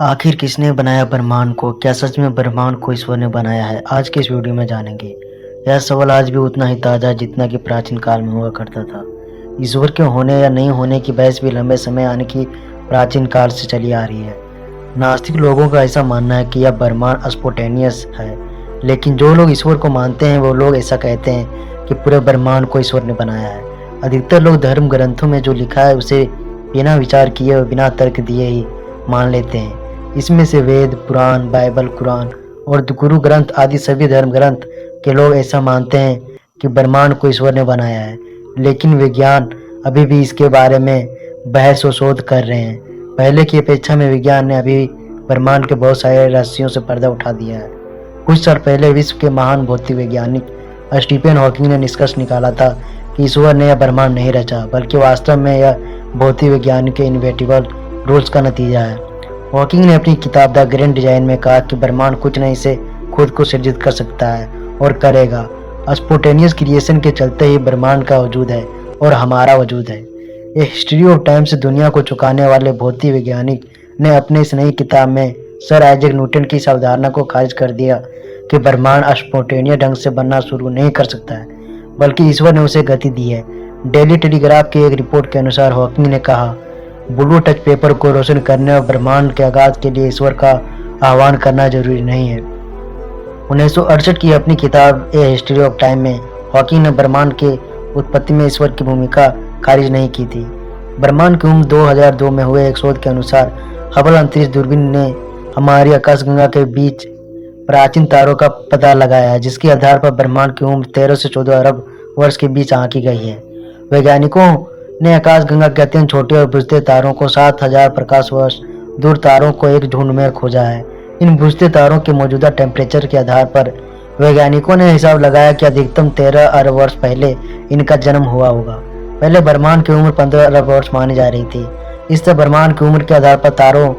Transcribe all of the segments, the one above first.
आखिर किसने बनाया ब्रह्मांड को? क्या सच में ब्रह्मांड को ईश्वर ने बनाया है? आज के इस वीडियो में जानेंगे। यह सवाल आज भी उतना ही ताज़ा है जितना कि प्राचीन काल में हुआ करता था। ईश्वर के होने या नहीं होने की बहस भी लंबे समय यानी कि प्राचीन काल से चली आ रही है। नास्तिक लोगों का ऐसा मानना है कि यह ब्रह्मांड स्पोंटेनियस है, लेकिन जो लोग ईश्वर को मानते हैं वो लोग ऐसा कहते हैं कि पूरे ब्रह्मांड को ईश्वर ने बनाया है। अधिकतर लोग धर्म ग्रंथों में जो लिखा है उसे बिना विचार किए और बिना तर्क दिए ही मान लेते हैं। इसमें से वेद, पुराण, बाइबल, कुरान और गुरु ग्रंथ आदि सभी धर्म ग्रंथ के लोग ऐसा मानते हैं कि ब्रह्मांड को ईश्वर ने बनाया है, लेकिन विज्ञान अभी भी इसके बारे में बहस और शोध कर रहे हैं। पहले की अपेक्षा में विज्ञान ने अभी ब्रह्मांड के बहुत सारे रहस्यों से पर्दा उठा दिया है। कुछ साल पहले विश्व के महान भौतिक वैज्ञानिक स्टीफन हॉकिंग ने निष्कर्ष निकाला था कि ईश्वर ने यह ब्रह्मांड नहीं रचा, बल्कि वास्तव में यह भौतिक वैज्ञानिक के इनवेटिबल रूल्स का नतीजा है। हॉकिंग ने अपनी किताब द ग्रैंड डिजाइन में कहा कि ब्रह्मांड कुछ नहीं से खुद को सृजित कर सकता है और करेगा। स्पोंटेनियस क्रिएशन के चलते ही ब्रह्मांड का वजूद है और हमारा वजूद है। ये हिस्ट्री ऑफ टाइम से दुनिया को चुकाने वाले भौतिक वैज्ञानिक ने अपने इस नई किताब में सर आइजैक न्यूटन की इस अवधारणा को खारिज कर दिया कि ब्रह्मांड स्पोंटेनियस ढंग से बनना शुरू नहीं कर सकता है, बल्कि ईश्वर ने उसे गति दी है। डेली टेलीग्राफ की एक रिपोर्ट के अनुसार हॉकिंग ने कहा, ब्लू टच पेपर को रोशन करने और ब्रह्मांड के आगाज के लिए ईश्वर का आह्वान करना जरूरी नहीं है। 1968 की अपनी किताब ए हिस्ट्री ऑफ टाइम में हॉकिंग ने ब्रह्मांड के उत्पत्ति में ईश्वर की भूमिका खारिज नहीं की थी। ब्रह्मांड की उम्र 2002 में हुए एक शोध के अनुसार हबल अंतरिक्ष दूरबीन ने हमारी आकाशगंगा के बीच प्राचीन तारों का पता लगाया है, जिसके आधार पर ब्रह्मांड की उम्र 13 से 14 अरब वर्ष के बीच आंकी गई है। वैज्ञानिकों ने आकाशगंगा के अत्यंत छोटे और बुझते तारों को 7000 प्रकाश वर्ष दूर तारों को एक झुंड में खोजा है। इन बुझते तारों के मौजूदा टेम्परेचर के आधार पर वैज्ञानिकों ने हिसाब लगाया कि अधिकतम 13 अरब वर्ष पहले इनका जन्म हुआ होगा। पहले ब्रह्मांड की उम्र 15 अरब वर्ष मानी जा रही थी। इससे ब्रह्मांड की उम्र के आधार पर तारों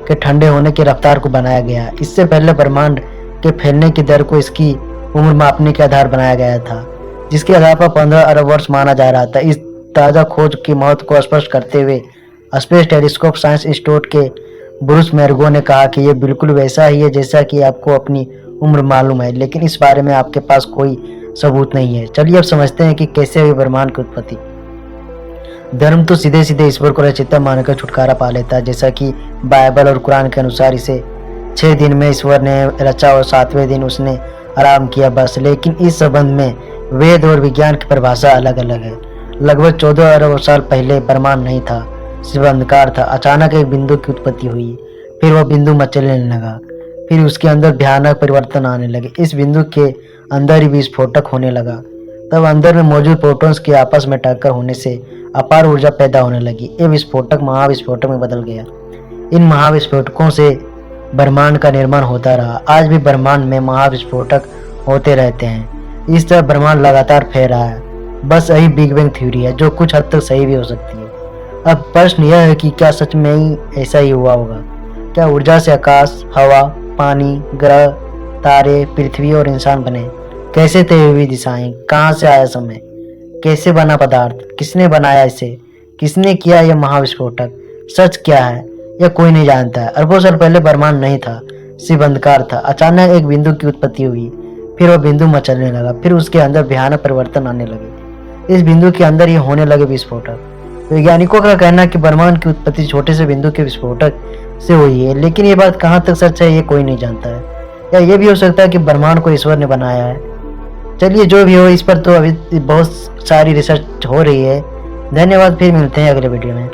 के ठंडे होने की रफ्तार को बनाया गया। इससे पहले ब्रह्मांड के फैलने की दर को इसकी उम्र मापने के आधार बनाया गया था, जिसके आधार पर 15 अरब वर्ष माना जा रहा था। इस ताज़ा खोज की महत्व को स्पष्ट करते हुए स्पेस टेलीस्कोप साइंस इंस्टीट्यूट के ब्रूस मैरगो ने कहा कि यह बिल्कुल वैसा ही है जैसा कि आपको अपनी उम्र मालूम है, लेकिन इस बारे में आपके पास कोई सबूत नहीं है। चलिए अब समझते हैं कि कैसे हुई ब्रह्मांड की उत्पत्ति। धर्म तो सीधे सीधे ईश्वर को रचयिता मानकर छुटकारा पा लेता है, जैसा कि बाइबल और कुरान के अनुसार इसे 6 दिन में ईश्वर ने रचा और 7वें दिन उसने आराम किया, बस। लेकिन इस संबंध में वेद और विज्ञान की परिभाषा अलग अलग है। लगभग 14 अरब साल पहले ब्रह्मांड नहीं था, सिर्फ अंधकार था। अचानक एक बिंदु की उत्पत्ति हुई, फिर वह बिंदु मचलने लगा, फिर उसके अंदर भयानक परिवर्तन आने लगे। इस बिंदु के अंदर ही विस्फोटक होने लगा। तब अंदर में मौजूद प्रोटॉन्स के आपस में टक्कर होने से अपार ऊर्जा पैदा होने लगी। ये विस्फोटक महाविस्फोटक में बदल गया। इन महाविस्फोटकों से ब्रह्मांड का निर्माण होता रहा। आज भी ब्रह्मांड में महाविस्फोटक होते रहते हैं। इस तरह ब्रह्मांड लगातार फैल रहा है। बस यही बिग बैंग थ्योरी है, जो कुछ हद तक सही भी हो सकती है। अब प्रश्न यह है कि क्या सच में ही ऐसा ही हुआ होगा? क्या ऊर्जा से आकाश, हवा, पानी, ग्रह, तारे, पृथ्वी और इंसान बने? कैसे तय हुई दिशाएं? कहाँ से आया समय? कैसे बना पदार्थ? किसने बनाया इसे? किसने किया यह महाविस्फोटक? सच क्या है यह कोई नहीं जानता है। अरबों साल पहले ब्रह्मांड नहीं था, सिर्फ अंधकार था। अचानक एक बिंदु की उत्पत्ति हुई, फिर वह बिंदु मचलने लगा, फिर उसके अंदर भयानक परिवर्तन आने लगे। इस बिंदु के अंदर ही होने लगे विस्फोटक। वैज्ञानिकों का कहना है कि ब्रह्मांड की उत्पत्ति छोटे से बिंदु के विस्फोटक से हुई है, लेकिन ये बात कहाँ तक सच है ये कोई नहीं जानता है। या ये भी हो सकता है कि ब्रह्मांड को ईश्वर ने बनाया है। चलिए जो भी हो, इस पर तो अभी बहुत सारी रिसर्च हो रही है। धन्यवाद, फिर मिलते हैं अगले वीडियो में।